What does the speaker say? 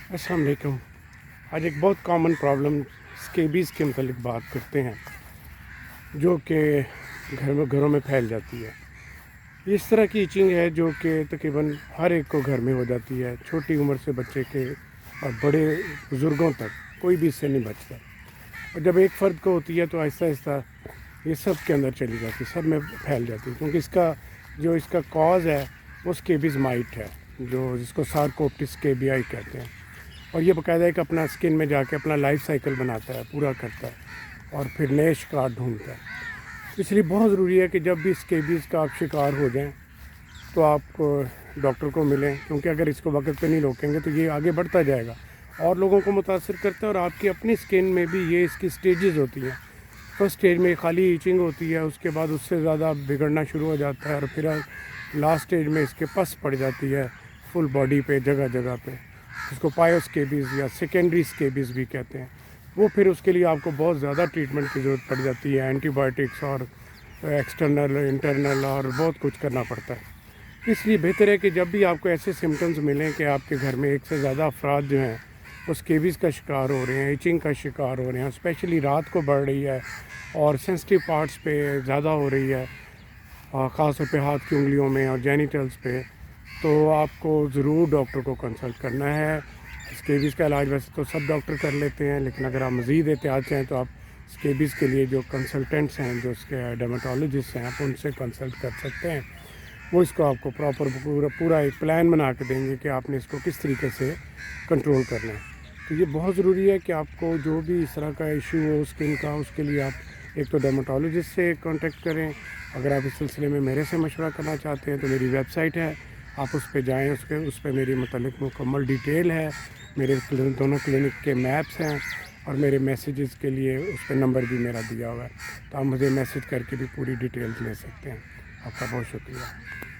السلام علیکم۔ آج ایک بہت کامن پرابلم اسکیبیز کے متعلق بات کرتے ہیں، جو کہ گھروں میں پھیل جاتی ہے۔ اس طرح کی ایچنگ ہے جو کہ تقریباً ہر ایک کو گھر میں ہو جاتی ہے، چھوٹی عمر سے بچے کے اور بڑے بزرگوں تک کوئی بھی اس سے نہیں بچتا، اور جب ایک فرد کو ہوتی ہے تو آہستہ آہستہ یہ سب کے اندر چلی جاتی ہے، سب میں پھیل جاتی ہے، کیونکہ اس کا کاز ہے وہ اسکیبیز مائٹ ہے، جس کو سارکوپٹس اسکیبیائی کہتے ہیں، اور یہ باقاعدہ ایک اپنا اسکن میں جا کے اپنا لائف سائیکل بناتا ہے، پورا کرتا ہے اور پھر نئے شکار ڈھونڈتا ہے۔ اس لیے بہت ضروری ہے کہ جب بھی اسکیبیز کا آپ شکار ہو جائیں تو آپ کو ڈاکٹر کو ملیں، کیونکہ اگر اس کو وقت پہ نہیں روکیں گے تو یہ آگے بڑھتا جائے گا اور لوگوں کو متاثر کرتا ہے، اور آپ کی اپنی اسکن میں بھی یہ اس کی سٹیجز ہوتی ہیں۔ فرسٹ سٹیج میں خالی ایچنگ ہوتی ہے، اس کے بعد اس سے زیادہ بگڑنا شروع ہو جاتا ہے، اور پھر لاسٹ سٹیج میں اس کے پس پڑ جاتی ہے فل باڈی پہ، جگہ جگہ پہ، جس کو پائیو اسکیبیز یا سیکنڈری اسکیبیز بھی کہتے ہیں۔ وہ پھر اس کے لیے آپ کو بہت زیادہ ٹریٹمنٹ کی ضرورت پڑ جاتی ہے، اینٹی بایوٹکس اور ایکسٹرنل انٹرنل اور بہت کچھ کرنا پڑتا ہے۔ اس لیے بہتر ہے کہ جب بھی آپ کو ایسے سمٹمز ملیں کہ آپ کے گھر میں ایک سے زیادہ افراد جو ہیں وہ اسکیبیز کا شکار ہو رہے ہیں، ایچنگ کا شکار ہو رہے ہیں، اسپیشلی رات کو بڑھ رہی ہے اور سینسٹیو پارٹس پہ زیادہ ہو رہی ہے، خاص طور پہ ہاتھ کی انگلیوں میں اور جینیٹلز پہ، تو آپ کو ضرور ڈاکٹر کو کنسلٹ کرنا ہے۔ اسکیبیز کا علاج ویسے تو سب ڈاکٹر کر لیتے ہیں، لیکن اگر آپ مزید احتیاط چاہیں تو آپ اسکیبیز کے لیے جو کنسلٹنٹس ہیں، جو اس کے ڈرماٹولوجسٹ ہیں، آپ ان سے کنسلٹ کر سکتے ہیں۔ وہ اس کو آپ کو پورا ایک پلان بنا کے دیں گے کہ آپ نے اس کو کس طریقے سے کنٹرول کرنا ہے۔ تو یہ بہت ضروری ہے کہ آپ کو جو بھی اس طرح کا ایشو ہو اسکن کا، اس کے لیے آپ ایک تو ڈرماٹولوجسٹ سے کانٹیکٹ کریں۔ اگر آپ اس سلسلے میں میرے سے مشورہ کرنا چاہتے ہیں تو میری ویب سائٹ ہے، آپ اس پہ جائیں، اس پہ میری متعلق مکمل ڈیٹیل ہے، میرے دونوں کلینک کے میپس ہیں، اور میرے میسیجز کے لیے اس پہ نمبر بھی میرا دیا ہوا ہے، تو آپ مجھے میسیج کر کے بھی پوری ڈیٹیلز لے سکتے ہیں۔ آپ کا بہت شکریہ۔